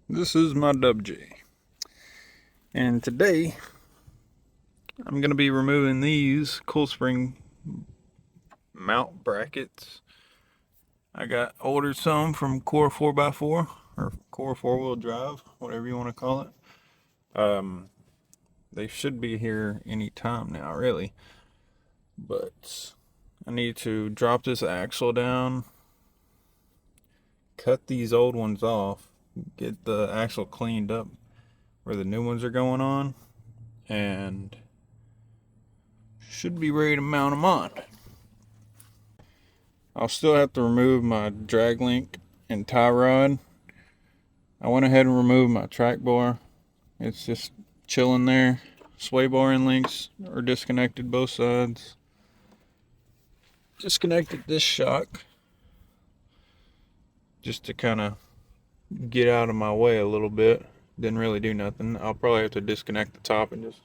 This is my WJ, and today I'm going to be removing these coil spring mount brackets. I got ordered some from Core 4x4 or Core 4-wheel drive, whatever you want to call it. They should be here any time now, really, but I need to drop this axle down, cut these old ones off, get the axle cleaned up where the new ones are going on, and should be ready to mount them on. I'll still have to remove my drag link and tie rod. I went ahead and removed my track bar. It's just chilling there. Sway bar and links are disconnected both sides. Disconnected this shock just to kind of get out of my way a little bit. Didn't really do nothing. I'll probably have to disconnect the top and just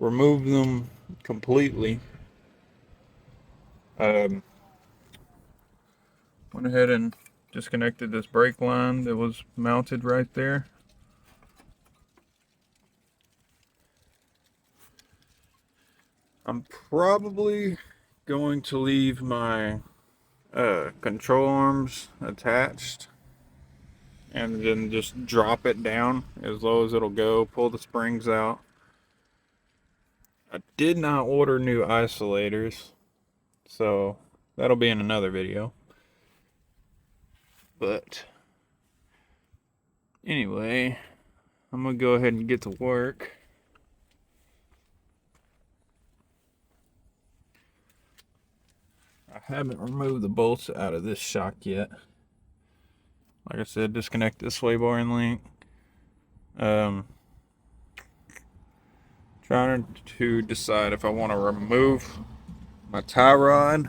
remove them completely. Went ahead and disconnected this brake line that was mounted right there. I'm probably going to leave my control arms attached and then just drop it down as low as it'll go, pull the springs out. I did not order new isolators, so that'll be in another video. But anyway, I'm gonna go ahead and get to work. I haven't removed the bolts out of this shock yet. Like I said, disconnect this sway bar and link. Trying to decide if I want to remove my tie rod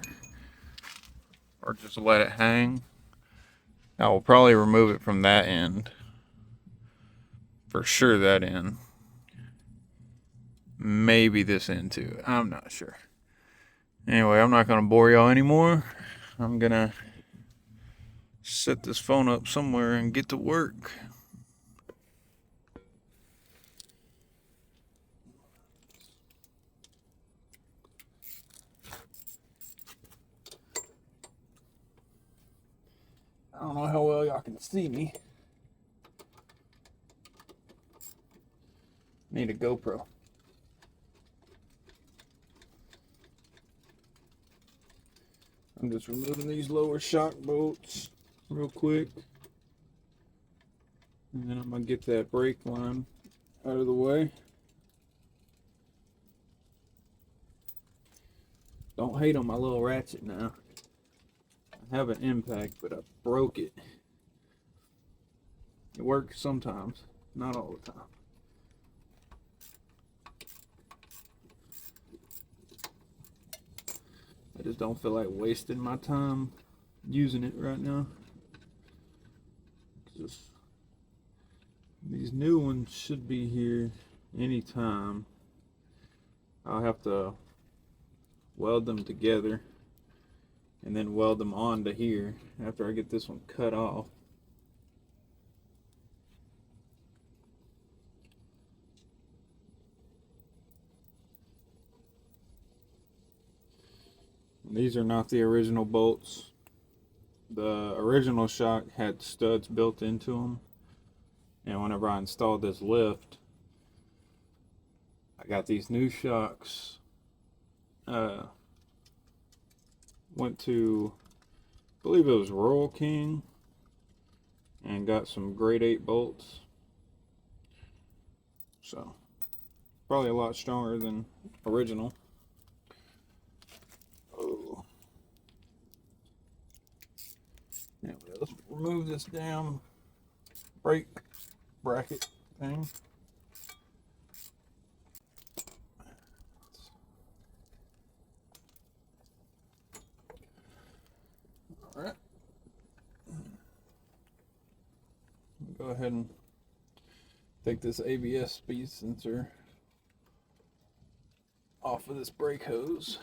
or just let it hang. I will probably remove it from that end. For sure that end. Maybe this end too. I'm not sure. Anyway, I'm not going to bore y'all anymore. I'm going to set this phone up somewhere and get to work. I don't know how well y'all can see me. Need a GoPro. I'm just removing these lower shock bolts real quick. And then I'm going to get that brake line out of the way. Don't hate on my little ratchet now. I have an impact, but I broke it. It works sometimes, not all the time. I just don't feel like wasting my time using it right now. Just, these new ones should be here anytime. I'll have to weld them together and then weld them onto here after I get this one cut off. These are not the original bolts. The original shock had studs built into them, and whenever I installed this lift, I got these new shocks. Went to, I believe it was Royal King, and got some grade 8 bolts. So probably a lot stronger than original. Oh. Anyway, let's remove this damn brake bracket thing. Alright. Go ahead and take this ABS speed sensor off of this brake hose.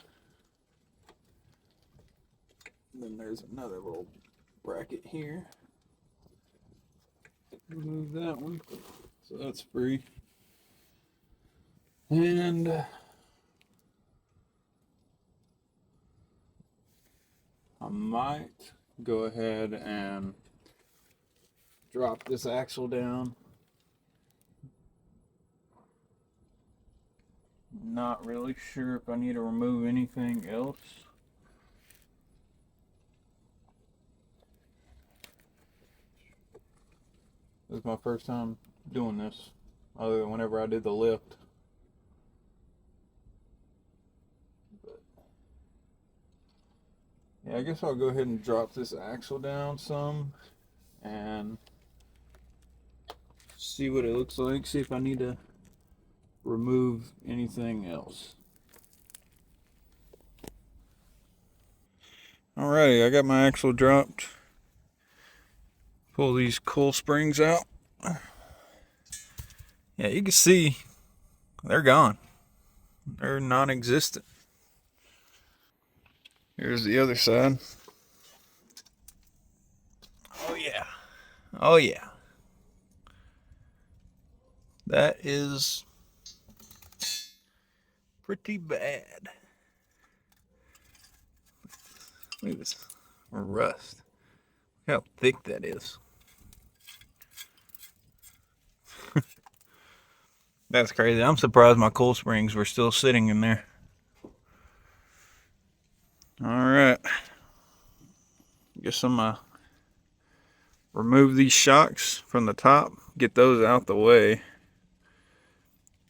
And then there's another little bracket here. Remove that one, so that's free. And I might go ahead and drop this axle down. Not really sure if I need to remove anything else. This is my first time doing this, other than whenever I did the lift. But yeah, I guess I'll go ahead and drop this axle down some and see what it looks like, see if I need to remove anything else. Alrighty, I got my axle dropped. Pull these coil springs out. Yeah, you can see they're gone. They're non-existent. Here's the other side. Oh yeah. Oh yeah. That is pretty bad. Look at this rust. Look how thick that is. That's crazy. I'm surprised my coil springs were still sitting in there. Alright. Guess I'm remove these shocks from the top, get those out the way,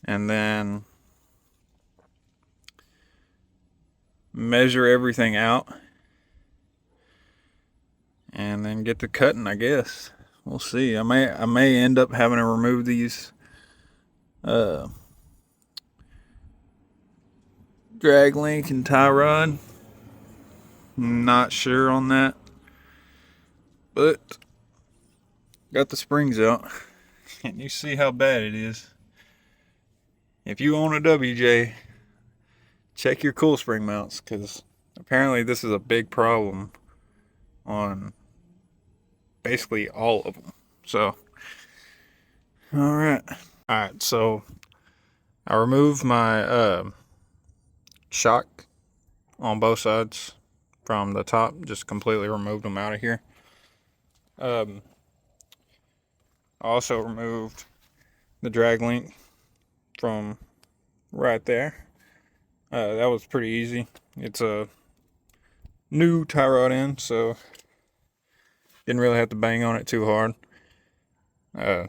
and then measure everything out, and then get to cutting, I guess. We'll see. I may end up having to remove these drag link and tie rod. Not sure on that, but got the springs out. And you see how bad it is. If you own a WJ, check your coil spring mounts, because apparently this is a big problem on basically all of them. So, alright, so I removed my shock on both sides from the top, just completely removed them out of here. I also removed the drag link from right there. That was pretty easy. It's a new tie rod end, so didn't really have to bang on it too hard. I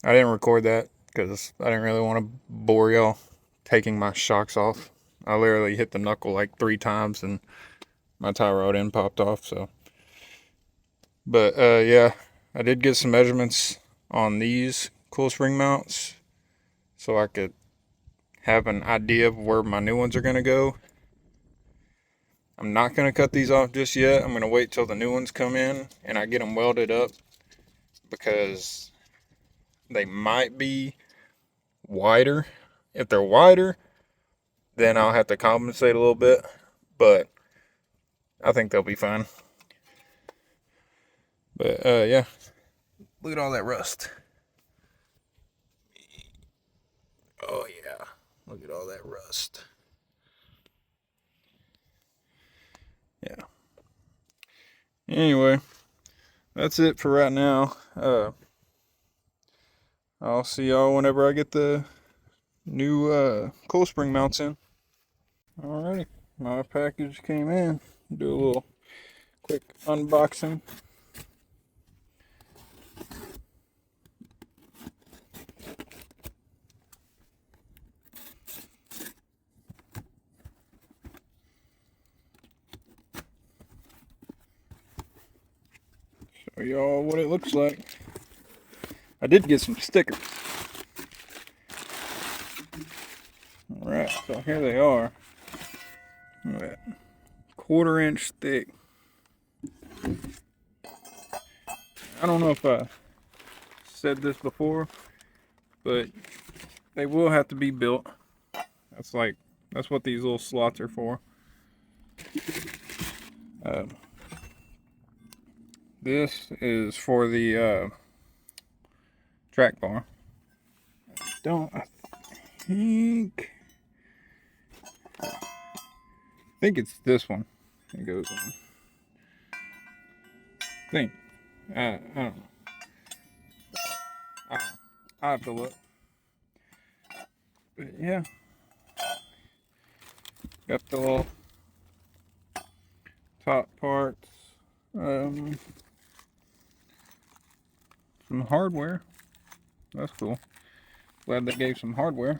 didn't record that because I didn't really want to bore y'all taking my shocks off. I literally hit the knuckle like 3 times and my tie rod end popped off. So, but yeah, I did get some measurements on these coil spring mounts, so I could have an idea of where my new ones are gonna go. I'm not gonna cut these off just yet. I'm gonna wait till the new ones come in and I get them welded up, because they might be wider. If they're wider, then I'll have to compensate a little bit, but I think they'll be fine. But yeah, look at all that rust. Oh yeah, look at all that rust. Yeah. Anyway, that's it for right now. I'll see y'all whenever I get the new coil spring mounts in. Alrighty, my package came in. Do a little quick unboxing. Show y'all what it looks like. I did get some stickers. Alright, so here they are. Look at that. 1/4 inch thick. I don't know if I said this before, but they will have to be built. That's what these little slots are for. This is for the track bar. I think it's this one. It goes on. I don't know. I'll have to look. But yeah, got the little top parts. Some hardware. That's cool. Glad they gave some hardware.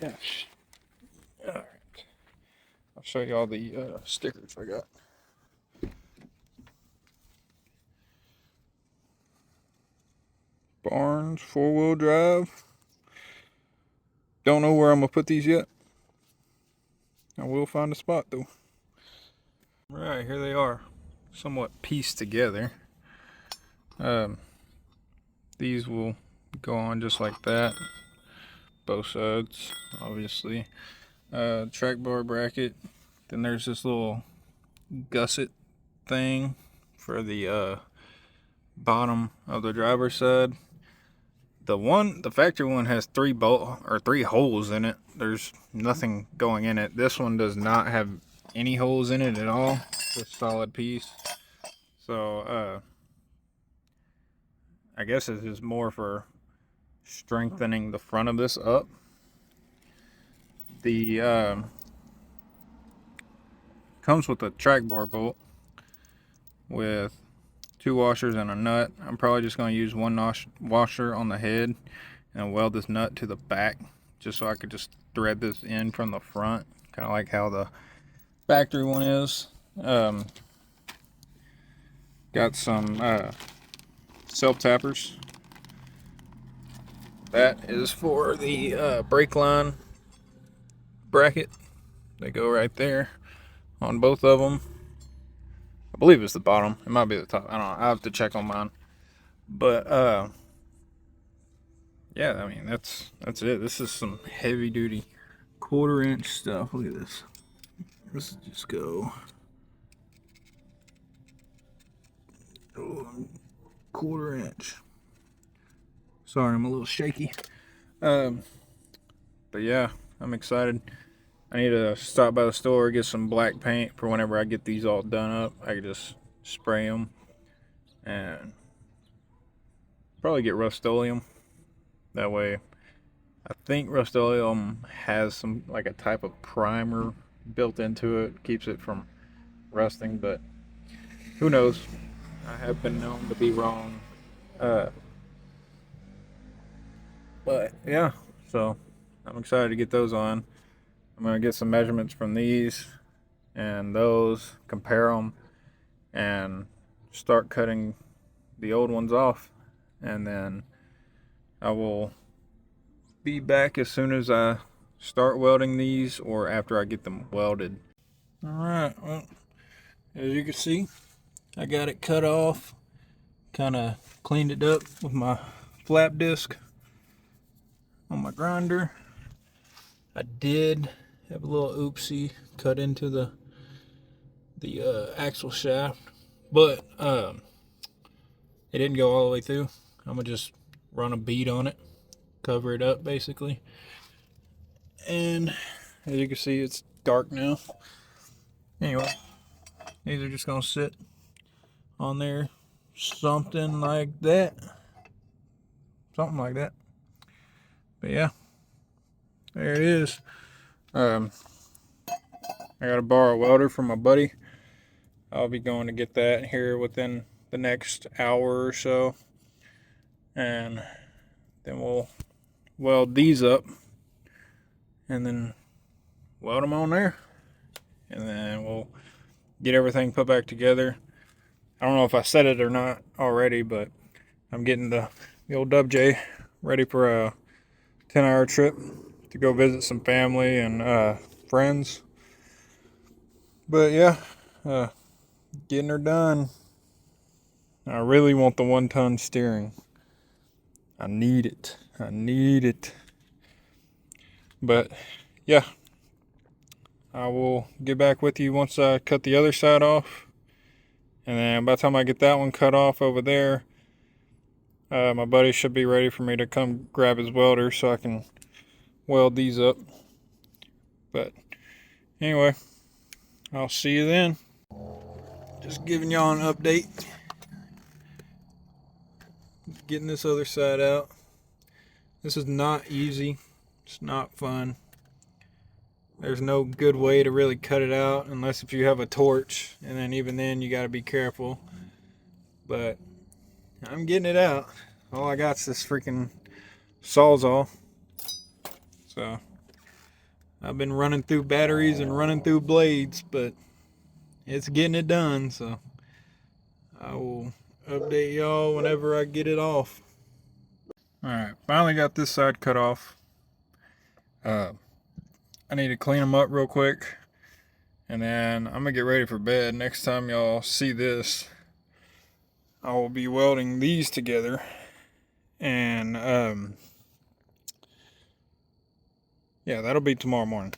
Yes. All right. I'll show you all the stickers I got. Barnes 4-wheel drive. Don't know where I'm gonna put these yet. I will find a spot though. Right, here they are, somewhat pieced together. These will go on just like that, both sides, obviously. Track bar bracket. Then there's this little gusset thing for the bottom of the driver's side. The factory one has 3 holes in it. There's nothing going in it. This one does not have any holes in it at all. It's a solid piece. So I guess this is more for strengthening the front of this up. The comes with a track bar bolt with 2 washers and a nut. I'm probably just going to use 1 washer on the head and weld this nut to the back just so I could just thread this in from the front, kind of like how the factory one is. Got some self tappers. That is for the brake line bracket. They go right there on both of them. I believe it's the bottom. It might be the top. I don't know. I have to check on mine. But yeah, I mean that's it. This is some heavy duty 1/4 inch stuff. Look at this. Let's just go 1/4 inch. Sorry, I'm a little shaky. But yeah, I'm excited. I need to stop by the store, get some black paint for whenever I get these all done up. I can just spray them and probably get Rust-Oleum. That way, I think Rust-Oleum has some, like a type of primer built into it, keeps it from rusting, but who knows? I have been known to be wrong. But yeah, so I'm excited to get those on. I'm going to get some measurements from these and those, compare them, and start cutting the old ones off. And then I will be back as soon as I start welding these or after I get them welded. Alright, well, as you can see, I got it cut off. Kind of cleaned it up with my flap disc on my grinder. I did have a little oopsie cut into the axle shaft, but it didn't go all the way through. I'm gonna just run a bead on it, cover it up basically, and as you can see, it's dark now. Anyway, these are just gonna sit on there, something like that. But yeah, there it is. I gotta borrow a welder from my buddy. I'll be going to get that here within the next hour or so, and then we'll weld these up and then weld them on there, and then we'll get everything put back together. I don't know if I said it or not already, but I'm getting the old WJ ready for a 10-hour trip to go visit some family and friends. But yeah, getting her done. I really want the 1-ton steering. I need it. But yeah, I will get back with you once I cut the other side off. And then by the time I get that one cut off over there, My buddy should be ready for me to come grab his welder so I can weld these up. But anyway, I'll see you then. Just giving y'all an update. Getting this other side out. This is not easy. It's not fun. There's no good way to really cut it out unless if you have a torch, and then even then you got to be careful. But I'm getting it out. All I got's this freaking Sawzall. So I've been running through batteries and running through blades, but it's getting it done. So I will update y'all whenever I get it off. Alright, finally got this side cut off. I need to clean them up real quick, and then I'm gonna get ready for bed. Next time y'all see this, I will be welding these together, and yeah, that'll be tomorrow morning.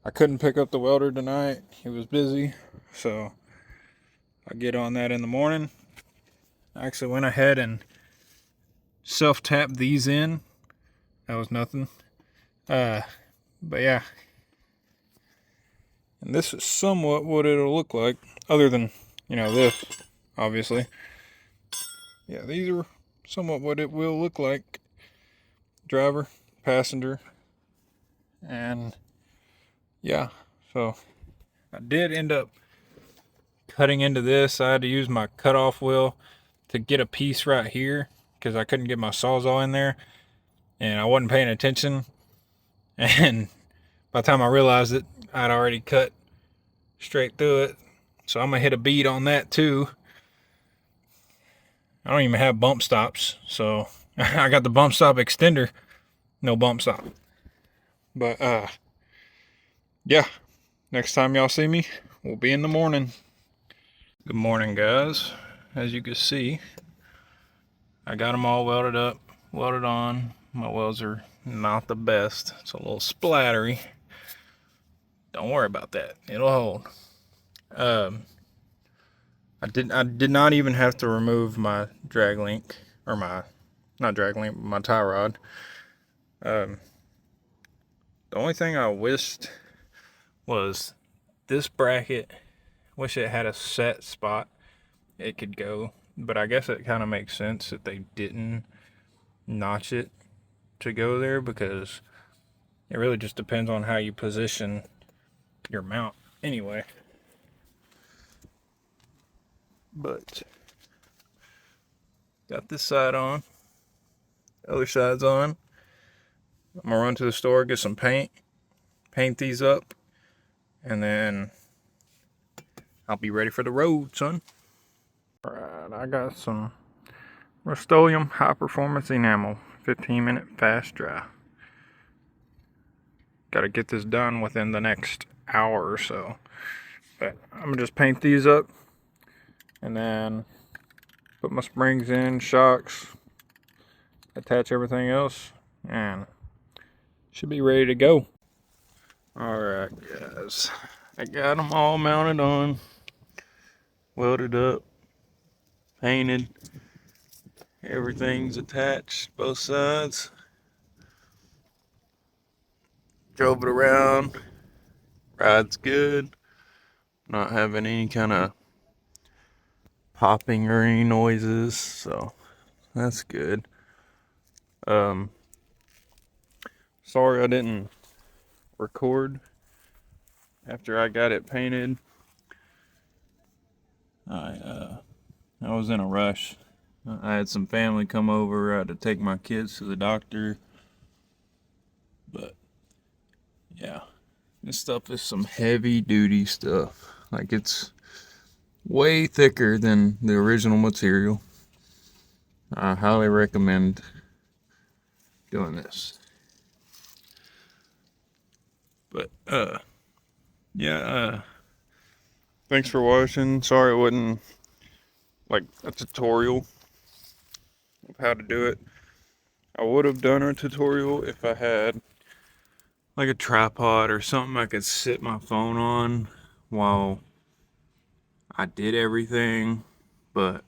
I couldn't pick up the welder tonight. He was busy, so I'll get on that in the morning. I actually went ahead and self-tapped these in. That was nothing. But yeah. And this is somewhat what it'll look like, other than, you know, this, obviously. Yeah, these are somewhat what it will look like. Driver, passenger, and yeah, so I did end up cutting into this. I had to use my cutoff wheel to get a piece right here because I couldn't get my Sawzall in there, and I wasn't paying attention, and by the time I realized it, I'd already cut straight through it. So I'm gonna hit a bead on that too. I don't even have bump stops, so I got the bump stop extender, no bump stop. But yeah, next time y'all see me, we'll be in the morning. Good morning, guys. As you can see, I got them all welded up, welded on. My welds are not the best. It's a little splattery. Don't worry about that. It'll hold. I did not even have to remove my drag link, or not drag link, my tie rod. The only thing I wished was this bracket. Wish it had a set spot it could go, but I guess it kind of makes sense that they didn't notch it to go there, because it really just depends on how you position your mount anyway. But got this side on, other side's on. I'm gonna run to the store, get some paint these up, and then I'll be ready for the road, son. Alright, I got some Rust-Oleum high performance enamel, 15-minute fast dry. Gotta get this done within the next hour or so. But I'm gonna just paint these up, and then put my springs in, shocks, attach everything else, and should be ready to go. Alright, guys, I got them all mounted on, welded up, painted, everything's attached, both sides. Drove it around, ride's good, not having any kind of popping or any noises, so that's good. Sorry I didn't record after I got it painted. I was in a rush. I had some family come over. I had to take my kids to the doctor. But yeah, this stuff is some heavy duty stuff. Like, it's way thicker than the original material. I highly recommend doing this. But yeah, thanks for watching. Sorry it wasn't like a tutorial of how to do it. I would have done a tutorial if I had like a tripod or something I could sit my phone on while I did everything, but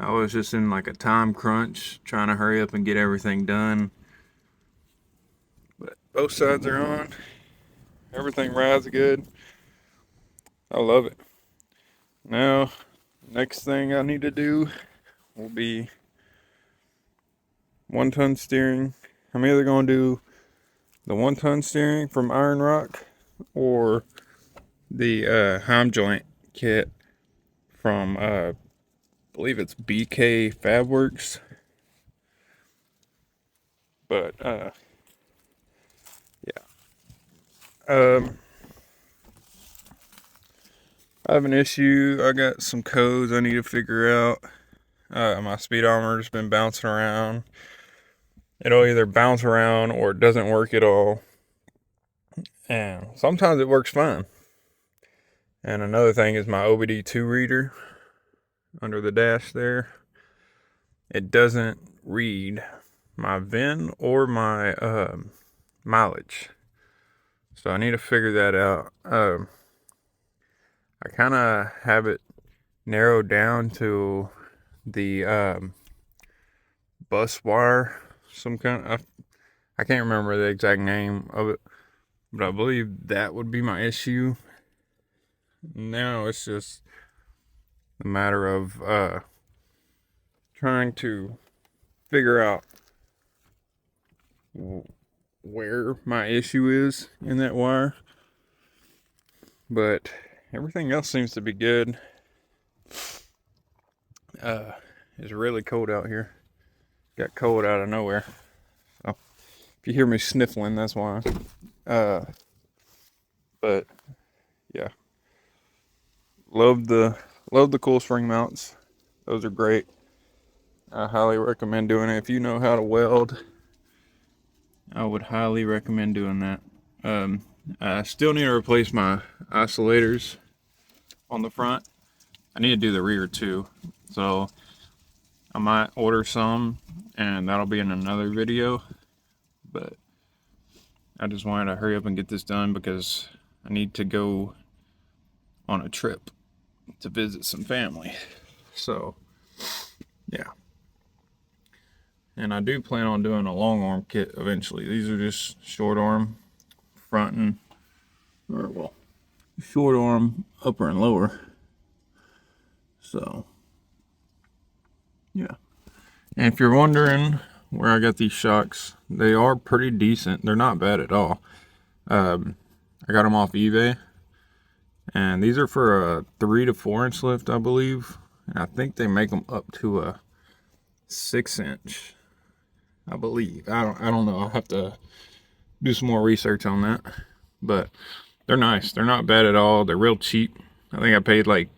I was just in like a time crunch trying to hurry up and get everything done. But both sides are on. Everything rides good. I love it. Now, next thing I need to do will be 1-ton steering. I'm either going to do the 1-ton steering from Iron Rock or the Heim joint kit from I believe it's BK Fabworks. But yeah. I have an issue. I got some codes I need to figure out. My speed armor's been bouncing around. It'll either bounce around or it doesn't work at all. And sometimes it works fine. And another thing is my OBD2 reader under the dash there. It doesn't read my VIN or my mileage. So I need to figure that out. I kind of have it narrowed down to the bus wire, some kind of, I can't remember the exact name of it, but I believe that would be my issue. Now it's just a matter of trying to figure out where my issue is in that wire. But everything else seems to be good. It's really cold out here. Got cold out of nowhere. So if you hear me sniffling, that's why. But yeah. Love the cool spring mounts. Those are great. I highly recommend doing it. If you know how to weld, I would highly recommend doing that. I still need to replace my isolators on the front. I need to do the rear too. So I might order some and that'll be in another video. But I just wanted to hurry up and get this done because I need to go on a trip to visit some family. So yeah. And I do plan on doing a long arm kit eventually. These are just short arm, front and, or well, short arm, upper and lower. So, yeah. And if you're wondering where I got these shocks, they are pretty decent. They're not bad at all. I got them off eBay. And these are for a 3 to 4 inch lift, I believe. And I think they make them up to a 6 inch. I believe. I don't know. I'll have to do some more research on that. But they're nice. They're not bad at all. They're real cheap. I think I paid like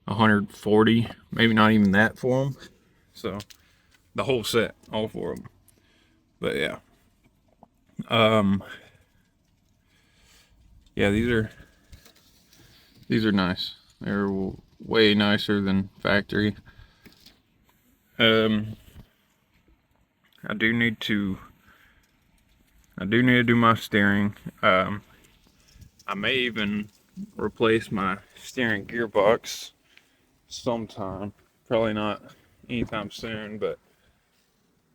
140, maybe not even that for them. So the whole set, all 4 of them. But yeah. Yeah, these are nice. They're way nicer than factory. I do need to do my steering. I may even replace my steering gearbox sometime. Probably not anytime soon, but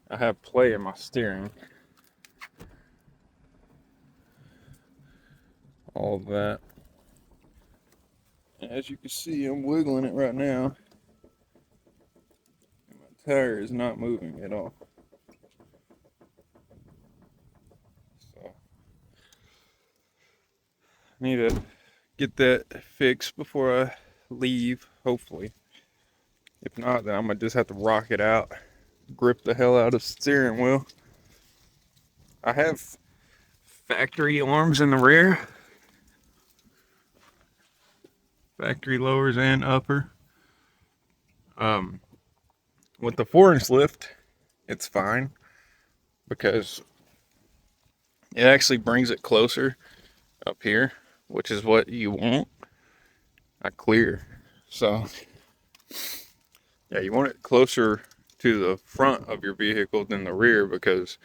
I have play in my steering. All of that. As you can see, I'm wiggling it right now. My tire is not moving at all. I need to get that fixed before I leave, hopefully. If not, then I'm gonna just have to rock it out, grip the hell out of the steering wheel. I have factory arms in the rear, factory lowers and upper. With the 4-inch lift, it's fine because it actually brings it closer up here, which is what you want. Not clear. So yeah, you want it closer to the front of your vehicle than the rear, because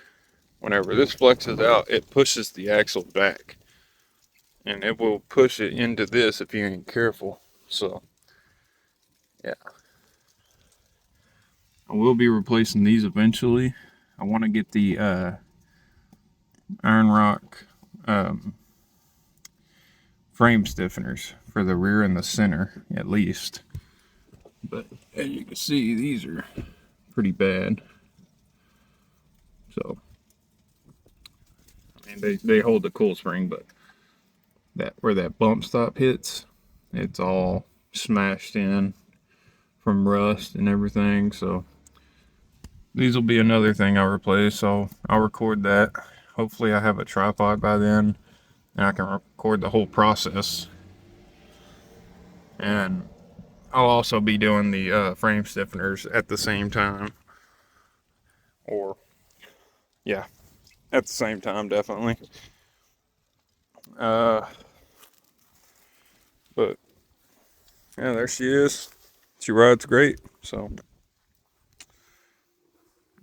whenever this flexes out, it pushes the axle back and it will push it into this if you ain't careful. So yeah, I will be replacing these eventually. I want to get the iron rock frame stiffeners for the rear and the center at least. But as you can see, these are pretty bad. So, I mean, they hold the coil spring, but that where that bump stop hits, it's all smashed in from rust and everything. So these will be another thing I'll replace. So I'll record that. Hopefully I have a tripod by then and I can record the whole process. And I'll also be doing the frame stiffeners at the same time. Or, yeah, at the same time, definitely. But, yeah, there she is. She rides great. So,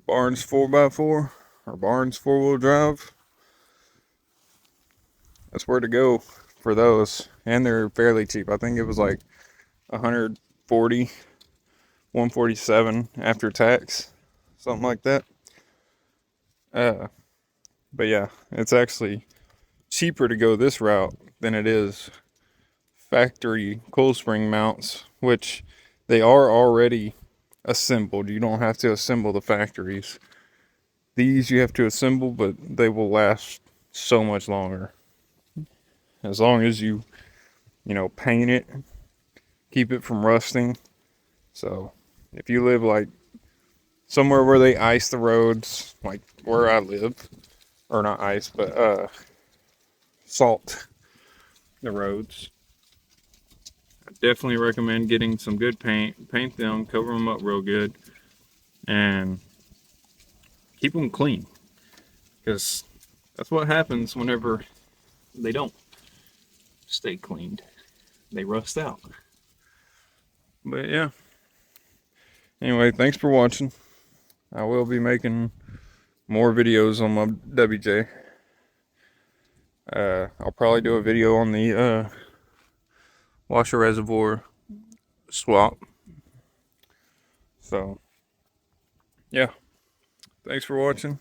Barnes 4x4 or Barnes 4-wheel drive. That's where to go for those. And they're fairly cheap. I think it was like 140, 147 after tax, something like that. But yeah, it's actually cheaper to go this route than it is factory coil spring mounts, which they are already assembled. You don't have to assemble the factories. These you have to assemble, but they will last so much longer. As long as you paint it, keep it from rusting. So if you live like somewhere where they ice the roads, like where I live, or not ice, but salt the roads, I definitely recommend getting some good paint them, cover them up real good, and keep them clean, because that's what happens whenever they don't stay cleaned. They rust out. But yeah, anyway, thanks for watching. I will be making more videos on my WJ. I'll probably do a video on the washer reservoir swap. So yeah, thanks for watching.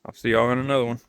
I'll see y'all in another one.